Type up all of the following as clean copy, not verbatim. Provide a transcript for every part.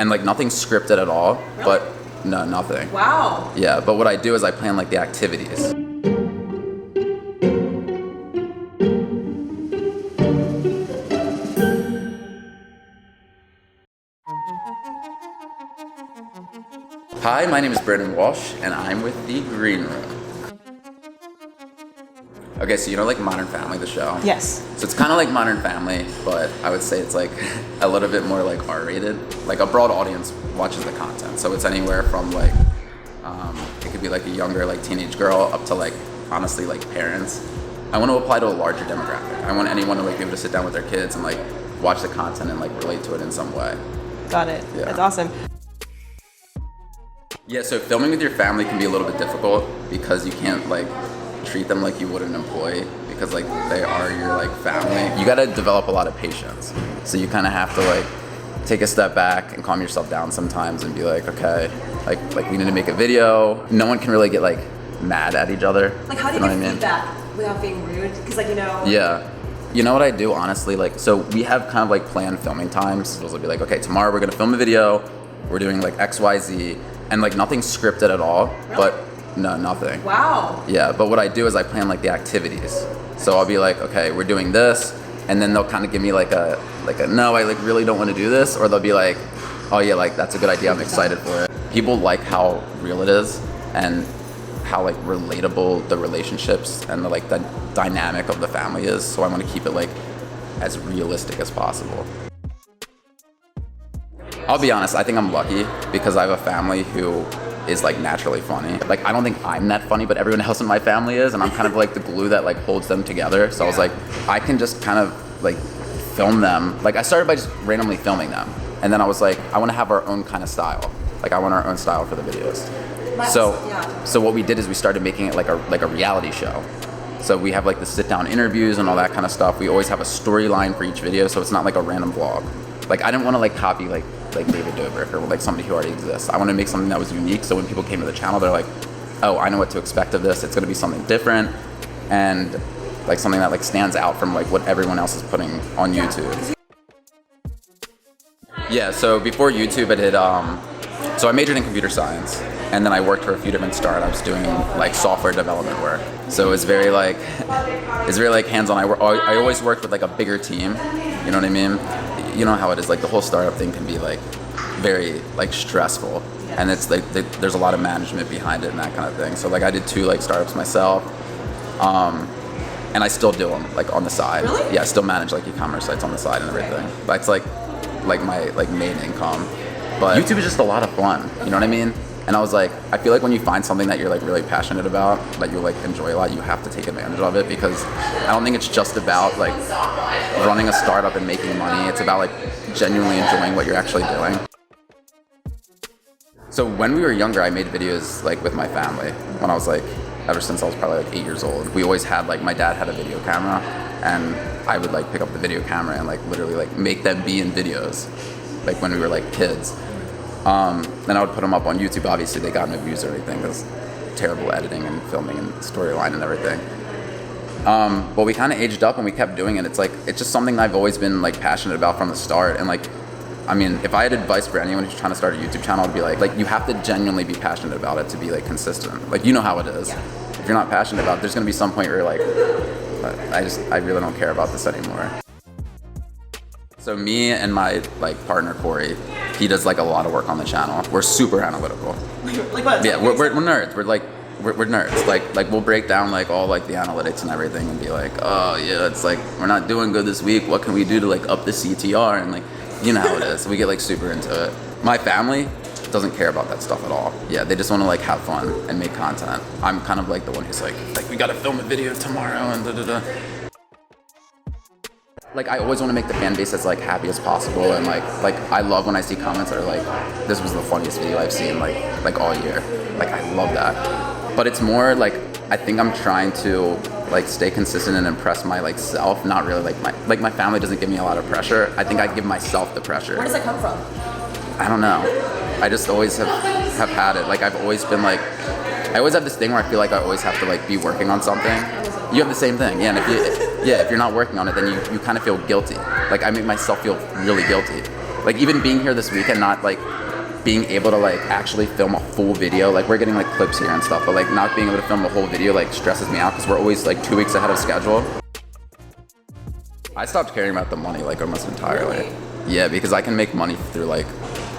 And like nothing's scripted at all, Really? but no, nothing. Wow. Yeah, but what I do is I plan like the activities. Hi, my name is Brandon Walsh, and I'm with the Green Room. Okay, so you know like Modern Family, the show? Yes. So it's kind of like Modern Family, but I would say it's like a little bit more like R-rated. Like a broad audience watches the content. So it's anywhere from like, it could be like a younger like teenage girl up to like, honestly, like parents. I want to apply to a larger demographic. I want anyone to like be able to sit down with their kids and like watch the content and like relate to it in some way. Got it. Yeah. That's awesome. Yeah, so filming with your family can be a little bit difficult because you can't like treat them like you would an employee because like they are your like family. You gotta develop a lot of patience. So you kind of have to like take a step back and calm yourself down sometimes and be like, okay, like we need to make a video. No one can really get like mad at each other. Like how do you get feedback without being rude? Because like, you know. Yeah. You know what I do, honestly? Like, so we have kind of like planned filming times. It'll be like, okay, tomorrow we're gonna film a video. We're doing like X, Y, Z. And like nothing's scripted at all, Really? but no, nothing. Wow. Yeah, but what I do is I plan like the activities. So I'll be like, okay, we're doing this, and then they'll kind of give me like a no, I like really don't want to do this, or they'll be like, oh yeah, like that's a good idea, I'm excited for it. People like how real it is and how like relatable the relationships and the like the dynamic of the family is. So I want to keep it like as realistic as possible. I'll be honest, I think I'm lucky because I have a family who is like naturally funny. Like I don't think I'm that funny, but everyone else in my family is, and I'm kind of like the glue that like holds them together. So I was like, I can just kind of like film them. Like I started by just randomly filming them, and then I was like, I want to have our own kind of style. Like I want our own style for the videos. So what we did is we started making it like a reality show. So we have like the sit down interviews and all that kind of stuff. We always have a storyline for each video, so it's not like a random vlog. Like I didn't want to like copy like David Dobrik or like somebody who already exists. I wanted to make something that was unique, so when people came to the channel, they're like, oh, I know what to expect of this. It's going to be something different and like something that like stands out from like what everyone else is putting on YouTube. Yeah, so before YouTube I did, so I majored in computer science, and then I worked for a few different startups doing like software development work. So it's very like hands-on. I always worked with like a bigger team, you know what I mean? You know how it is, like the whole startup thing can be like very like stressful, and it's like there's a lot of management behind it and that kind of thing. So like I did 2 like startups myself, and I still do them like on the side. Really? Yeah, I still manage like e-commerce sites on the side and everything. That's like my like main income. But YouTube is just a lot of fun, you know what I mean? And I was like, I feel like when you find something that you're like really passionate about, that you like enjoy a lot, you have to take advantage of it, because I don't think it's just about like running a startup and making money. It's about like genuinely enjoying what you're actually doing. So when we were younger, I made videos like with my family when I was like, ever since I was probably like 8 years old. We always had like, my dad had a video camera, and I would like pick up the video camera and like literally like make them be in videos, like when we were like kids. Then I would put them up on YouTube. Obviously they got no views or anything because terrible editing and filming and storyline and everything. But we kind of aged up and we kept doing it. It's like, it's just something I've always been like passionate about from the start. And like, I mean, if I had advice for anyone who's trying to start a YouTube channel, I'd be like you have to genuinely be passionate about it to be like consistent. Like, you know how it is. Yeah. If you're not passionate about it, there's gonna be some point where you're like, I really don't care about this anymore. So me and my like partner Corey, he does like a lot of work on the channel. We're super analytical. Like what? Yeah, we're nerds. We're nerds. Like we'll break down like all like the analytics and everything and be like, oh yeah, it's like we're not doing good this week. What can we do to like up the CTR? And like, you know how it is. We get like super into it. My family doesn't care about that stuff at all. Yeah, they just want to like have fun and make content. I'm kind of like the one who's like we gotta film a video tomorrow and da da da. Like I always want to make the fan base as like happy as possible, and like I love when I see comments that are like, this was the funniest video I've seen like all year. Like I love that. But it's more like, I think I'm trying to like stay consistent and impress my like self, not really like my family doesn't give me a lot of pressure. I think I give myself the pressure. Where does that come from? I don't know. I just always have had it. Like I've always been like, I always have this thing where I feel like I always have to like be working on something. You have the same thing, yeah. And if you're not working on it, then you kind of feel guilty. Like I make myself feel really guilty. Like even being here this weekend, not like being able to like actually film a full video, like we're getting like clips here and stuff, but like not being able to film a whole video like stresses me out because we're always like 2 weeks ahead of schedule. I stopped caring about the money like almost entirely. Really? Yeah, because I can make money through like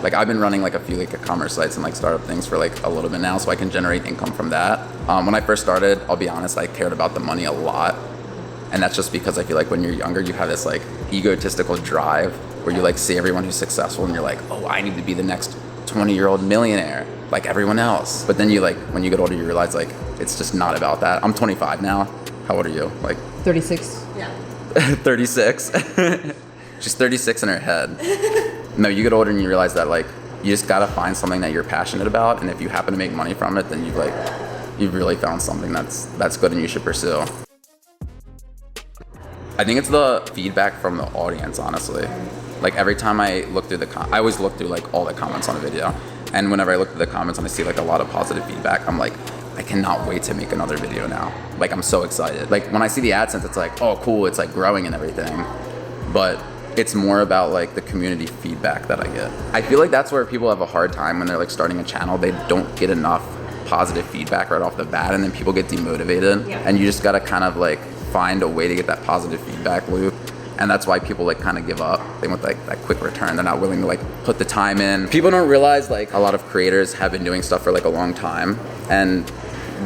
I've been running like a few like e-commerce sites and like startup things for like a little bit now, so I can generate income from that. When I first started, I'll be honest, I cared about the money a lot. And that's just because I feel like when you're younger, you have this like egotistical drive where you like see everyone who's successful and you're like, oh, I need to be the next 20-year-old millionaire like everyone else. But then you like, when you get older, you realize like, it's just not about that. I'm 25 now. How old are you? Like 36. Yeah. 36. She's 36 in her head. No, you get older and you realize that like, you just gotta find something that you're passionate about. And if you happen to make money from it, then you've really found something that's good and you should pursue. I think it's the feedback from the audience, honestly. Like every time I look through I always look through like all the comments on a video. And whenever I look through the comments and I see like a lot of positive feedback, I'm like, I cannot wait to make another video now. Like I'm so excited. Like when I see the AdSense, it's like, oh cool, it's like growing and everything. But it's more about like the community feedback that I get. I feel like that's where people have a hard time when they're like starting a channel. They don't get enough positive feedback right off the bat, and then people get demotivated. Yeah. And you just gotta kind of like find a way to get that positive feedback loop. And that's why people like kind of give up. They want like that quick return. They're not willing to like put the time in. People don't realize like a lot of creators have been doing stuff for like a long time, and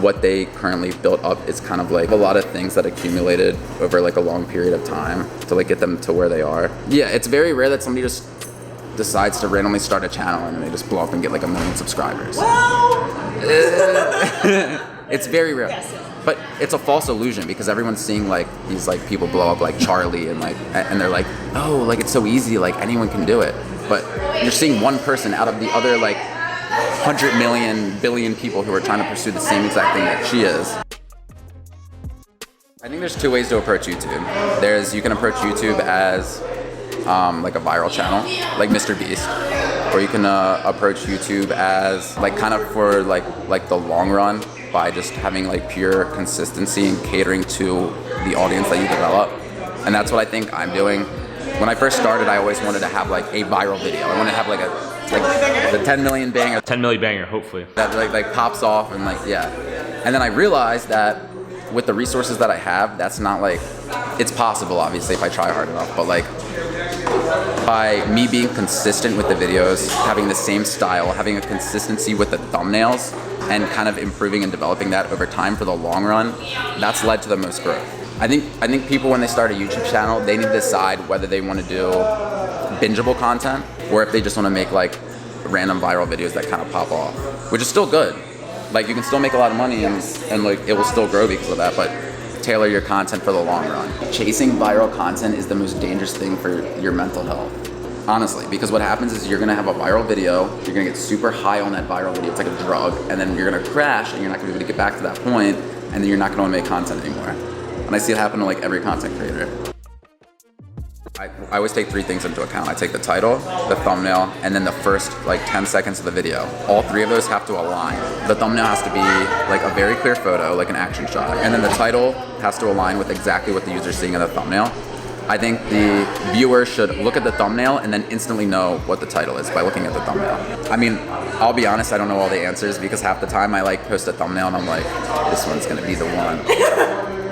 what they currently built up is kind of like a lot of things that accumulated over like a long period of time to like get them to where they are. Yeah, it's very rare that somebody just decides to randomly start a channel and they just blow up and get like 1 million subscribers. Well, it's very rare. Yes. But it's a false illusion because everyone's seeing like these like people blow up like Charlie and like, and they're like, oh, like it's so easy, like anyone can do it. But you're seeing one person out of the other like 100 million, billion people who are trying to pursue the same exact thing that she is. I think there's 2 ways to approach YouTube. You can approach YouTube as like a viral channel, like Mr. Beast, or you can approach YouTube as like kind of for like the long run by just having like pure consistency and catering to the audience that you develop. And that's what I think I'm doing. When I first started, I always wanted to have like a viral video. I wanted to have like the 10 million banger. 10 million banger, hopefully. That like pops off and like, yeah. And then I realized that with the resources that I have, that's not like, it's possible obviously if I try hard enough, but like by me being consistent with the videos, having the same style, having a consistency with the thumbnails, and kind of improving and developing that over time for the long run, that's led to the most growth. I think people when they start a YouTube channel, they need to decide whether they want to do bingeable content or if they just want to make like random viral videos that kind of pop off, which is still good. Like you can still make a lot of money and like it will still grow because of that, but tailor your content for the long run. Chasing viral content is the most dangerous thing for your mental health. Honestly, because what happens is you're gonna have a viral video, you're gonna get super high on that viral video, it's like a drug, and then you're gonna crash and you're not gonna be able to get back to that point, and then you're not gonna wanna make content anymore. And I see it happen to like every content creator. I always take 3 things into account. I take the title, the thumbnail, and then the first like 10 seconds of the video. All 3 of those have to align. The thumbnail has to be like a very clear photo, like an action shot. And then the title has to align with exactly what the user's seeing in the thumbnail. I think the viewer should look at the thumbnail and then instantly know what the title is by looking at the thumbnail. I mean, I'll be honest, I don't know all the answers because half the time I like post a thumbnail and I'm like, this one's gonna be the one.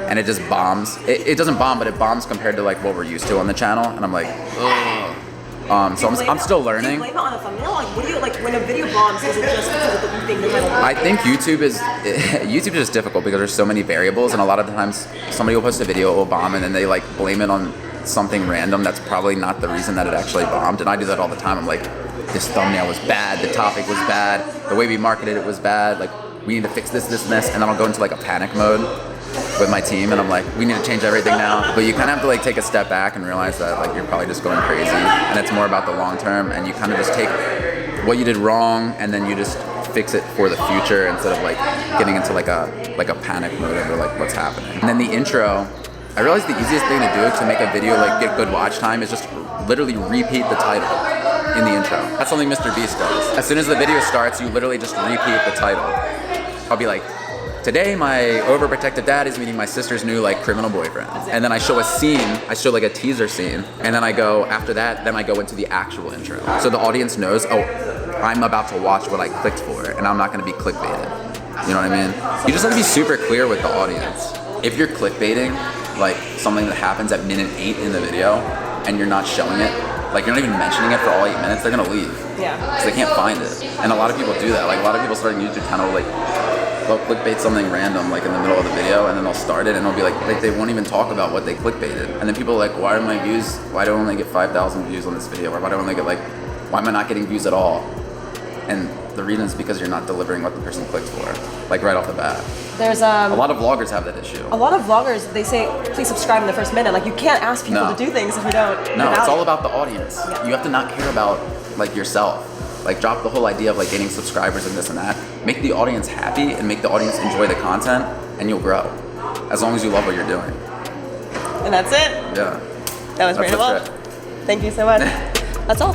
And it just bombs. It doesn't bomb, but it bombs compared to like what we're used to on the channel. And I'm like, ugh. So I'm still learning. Do you blame it on the thumbnail? Like, what do you like when a video bombs? Is it just because of the thing the title? I think YouTube is just difficult because there's so many variables, and a lot of the times somebody will post a video, it will bomb, and then they like blame it on something random that's probably not the reason that it actually bombed. And I do that all the time. I'm like, this thumbnail was bad, the topic was bad, the way we marketed it was bad. Like, we need to fix this, and then I'll go into like a panic mode with my team, and I'm like, we need to change everything now. But you kind of have to like take a step back and realize that like you're probably just going crazy, and it's more about the long term, and you kind of just take what you did wrong and then you just fix it for the future instead of like getting into like a panic mode over like what's happening. And then the intro, I realized the easiest thing to do to make a video like get good watch time is just literally repeat the title in the intro. That's something Mr. Beast does. As soon as the video starts, you literally just repeat the title. I'll be like, today my overprotective dad is meeting my sister's new like criminal boyfriend. And then I show a scene, I show like a teaser scene, and then I go, after that, then I go into the actual intro. So the audience knows, oh, I'm about to watch what I clicked for, and I'm not gonna be clickbaited. You know what I mean? You just have to be super clear with the audience. If you're clickbaiting, like something that happens at minute 8 in the video, and you're not showing it, like you're not even mentioning it for all 8 minutes, they're gonna leave. Yeah. Because they can't find it. And a lot of people do that. Like a lot of people starting YouTube channel, like they'll clickbait something random like in the middle of the video, and then they'll start it and they'll be like they won't even talk about what they clickbaited. And then people are like, why do I only get 5,000 views on this video? Or why do I only get why am I not getting views at all? And the reason is because you're not delivering what the person clicked for, like right off the bat. There's a lot of vloggers have that issue. A lot of vloggers, they say, please subscribe in the first minute. Like you can't ask people to do things if you don't. No, it's all about the audience. Yeah. You have to not care about like yourself. Like drop the whole idea of like getting subscribers and this and that. Make the audience happy and make the audience enjoy the content, and you'll grow. As long as you love what you're doing. And that's it? Yeah. That was Brandon Walsh. Thank you so much. That's all.